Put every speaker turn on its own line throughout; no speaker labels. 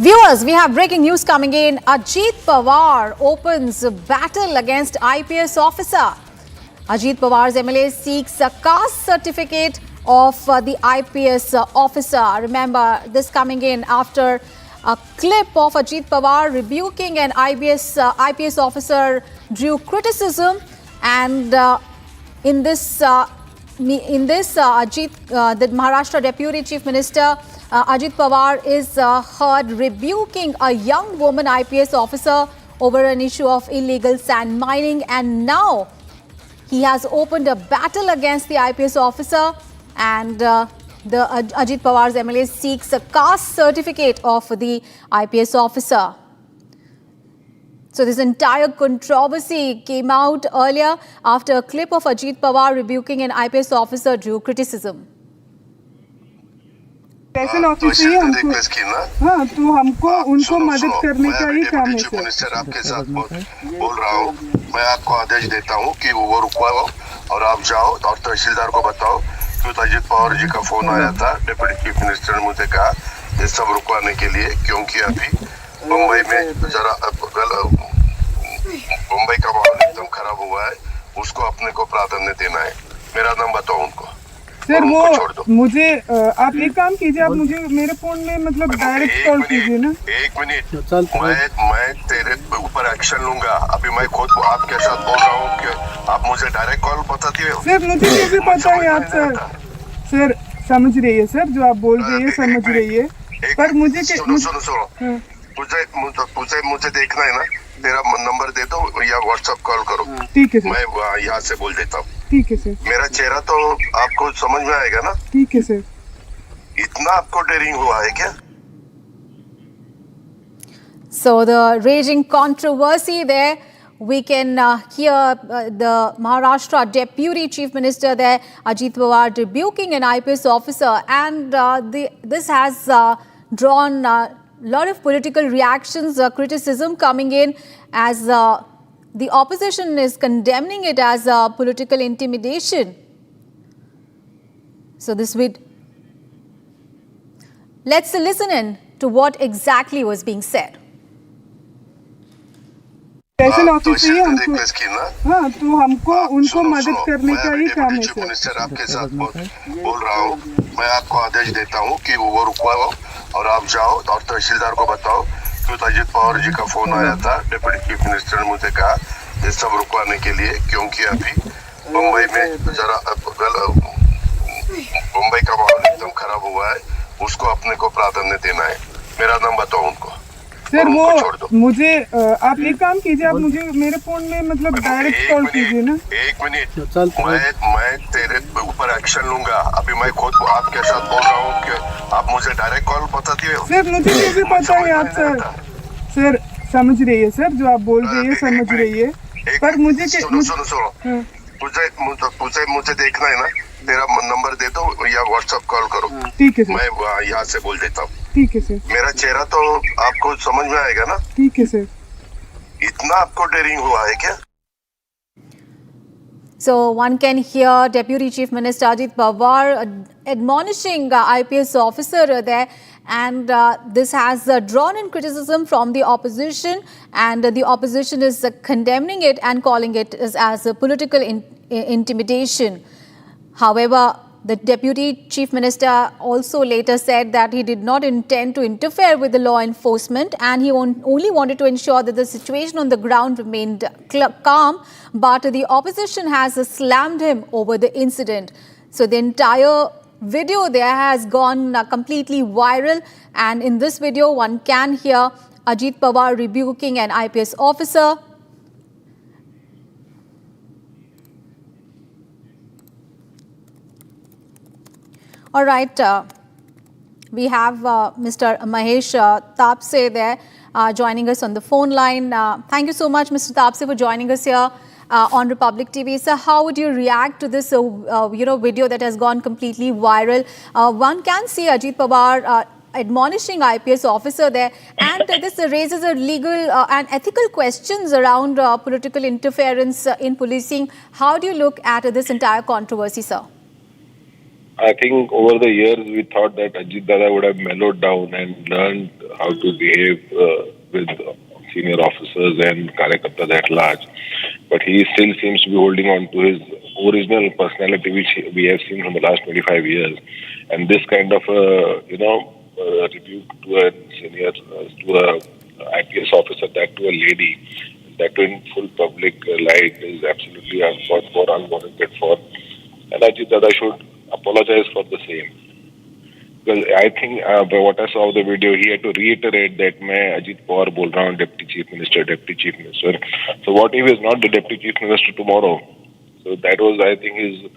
Viewers, we have breaking news coming in. Ajit Pawar opens a battle against IPS officer. Ajit Pawar's MLA seeks a caste certificate of the IPS officer. Remember, this coming in after a clip of Ajit Pawar rebuking an IPS officer drew criticism, and in this, the Maharashtra Deputy Chief Minister Ajit Pawar is heard rebuking a young woman IPS officer over an issue of illegal sand mining, and now he has opened a battle against the IPS officer, and the Ajit Pawar's MLA seeks a caste certificate of the IPS officer. So this entire controversy came out earlier after a clip of Ajit Pawar rebuking an IPS officer drew criticism.
Station office ही हमको हाँ तो हमको उनको मदद करने का ही काम है सर।
मिनिस्टर आपके साथ बोल रहा हूँ, मैं आपको आदेश देता हूँ कि वो रुकवाओ और आप जाओ और तहसीलदार को बताओ कि अजित पवार जी का फोन आया था। डिप्टी चीफ मिनिस्टर ने मुझे कहा ये सब रुकवाने के लिए, क्योंकि अभी मुंबई में जरा मुंबई का माहौल एकदम खराब हुआ है, उसको अपने को प्राधान्य देना है। मेरा नाम बताओ उनको
सर। वो मुझे आप एक काम कीजिए, आप मुझे मेरे फोन में मतलब डायरेक्ट कॉल कीजिए ना।
एक मिनट, मैं तेरे ऊपर एक्शन लूंगा। अभी मैं खुद आपके साथ बोल रहा हूँ कि आप मुझे डायरेक्ट कॉल बताती हो।
सर मुझे कैसे पता है आप सर समझ रही है सर, जो आप बोल रही है समझ रही है, पर मुझे
सुनो मुझे देखना है ना, तेरा नंबर दे दो या व्हाट्सएप कॉल करो।
ठीक है सर,
मैं यहाँ से बोल देता हूँ।
ठीक है सर,
मेरा चेहरा तो आपको समझ में आएगा ना।
ठीक है सर।
इतना आपको डेयरिंग हुआ है क्या?
So the raging controversy there, we can hear the Maharashtra Deputy Chief Minister there, Ajit Pawar, rebuking an IPS officer, and this has drawn a lot of political reactions, criticism coming in as the opposition is condemning it as political intimidation. So let's listen in to what exactly was being said.
Station office ही हमको हाँ तो हमको उनको मदद करने का ही काम है सर।
मिनिस्टर आपके साथ बोल रहा हूँ, मैं आपको आदेश देता हूँ कि वो रुकवाओ और आप जाओ और तहसीलदार को बताओ कि अजित पवार जी का फोन आया था। डिप्टी चीफ मिनिस्टर ने मुझे कहा ये सब रुकवाने के लिए, क्योंकि अभी मुंबई में जरा मुंबई का माहौल एकदम खराब हुआ है, उसको अपने को प्राधान्य देना है। मेरा नाम बताओ उनको
सर। वो मुझे आप एक काम कीजिए, आप मुझे मेरे फोन में मतलब डायरेक्ट कॉल कीजिए ना।
एक मिनट, मैं तेरे ऊपर एक्शन लूंगा। अभी मैं खुद आपके साथ बोल रहा हूँ कि आप मुझे डायरेक्ट कॉल बताती हो।
सर मुझे कैसे पता है आप सर समझ रही है सर, जो आप बोल रही है समझ रही है, पर मुझे
मुझे देखना है ना, तेरा नंबर दे दो या व्हाट्सएप कॉल करो।
ठीक है सर,
मैं यहाँ से बोल देता हूँ।
ठीक है सर।
मेरा चेहरा तो आपको समझ में आएगा ना।
ठीक है सर।
इतना आपको डेयरिंग हुआ है क्या?
So one can hear Deputy Chief Minister Ajit Pawar admonishing IPS officer there, and this has drawn in criticism from the opposition, and the opposition is condemning it and calling it as a political intimidation. However, the Deputy Chief Minister also later said that he did not intend to interfere with the law enforcement, and he only wanted to ensure that the situation on the ground remained calm, but the opposition has slammed him over the incident. So the entire video there has gone completely viral, and in this video one can hear Ajit Pawar rebuking an IPS officer. All right, we have Mr. Mahesh Tapse there joining us on the phone line. Thank you so much, Mr. Tapse, for joining us here on Republic TV. So how would you react to this video that has gone completely viral? One can see Ajit Pawar admonishing IPS officer there, and this raises a legal and ethical questions around political interference in policing. How do you look at this entire controversy, sir?
I think over the years we thought that Ajit Dada would have mellowed down and learned how to behave with senior officers and Karyakartas at large. But he still seems to be holding on to his original personality, which we have seen from the last 25 years. And this kind of, rebuke to a senior, to a IPS officer, that to a lady, that to in full public light is absolutely uncalled for, unwarranted for. And Ajit Dada should apologize for the same. Because I think by what I saw of the video, he had to reiterate that मैं Ajit Pawar बोल रहा हूँ, Deputy Chief Minister, Deputy Chief Minister. So what if he is not the Deputy Chief Minister tomorrow? So that was, I think, his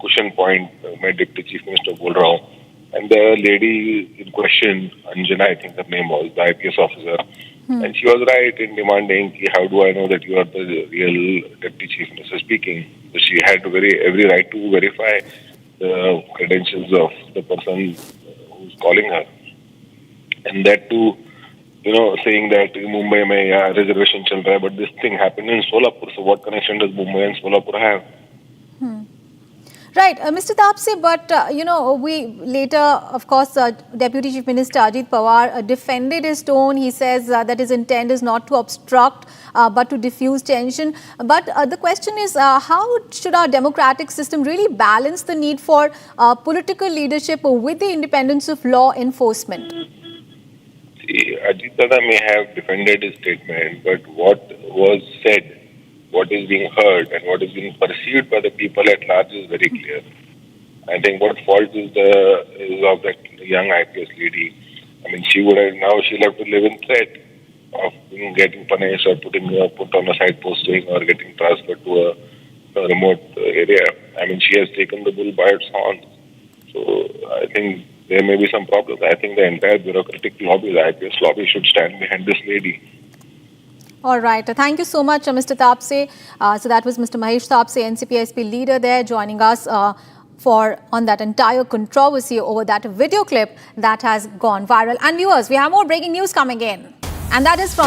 cushion point. मैं Deputy Chief Minister बोल रहा हूँ. And the lady in question, Anjana, I think her name was, the IPS officer, and she was right in demanding, how do I know that you are the real Deputy Chief Minister speaking? So she had every right to verify the credentials of the person who's calling her. And that too, saying that Mumbai mein reservation chal raha hai, but this thing happened in Solapur. So what connection does Mumbai and Solapur have?
Right, Mr. Tapse, but we later, of course, Deputy Chief Minister Ajit Pawar defended his tone. He says that his intent is not to obstruct, but to diffuse tension. But the question is, how should our democratic system really balance the need for political leadership with the independence of law enforcement?
See, Ajit Dada may have defended his statement, but what was said, what is being heard and what is being perceived by the people at large is very clear. I think what fault is of that young IPS lady. I mean, she'll have to live in threat of getting punished or put on a side posting or getting transferred to a remote area. I mean, she has taken the bull by its horns. So I think there may be some problems. I think the entire bureaucratic lobby, the IPS lobby, should stand behind this lady.
All right. Thank you so much, Mr. Tapse. So that was Mr. Mahesh Tapse, NCP-SP leader there, joining us on that entire controversy over that video clip that has gone viral. And viewers, we have more breaking news coming in. And that is from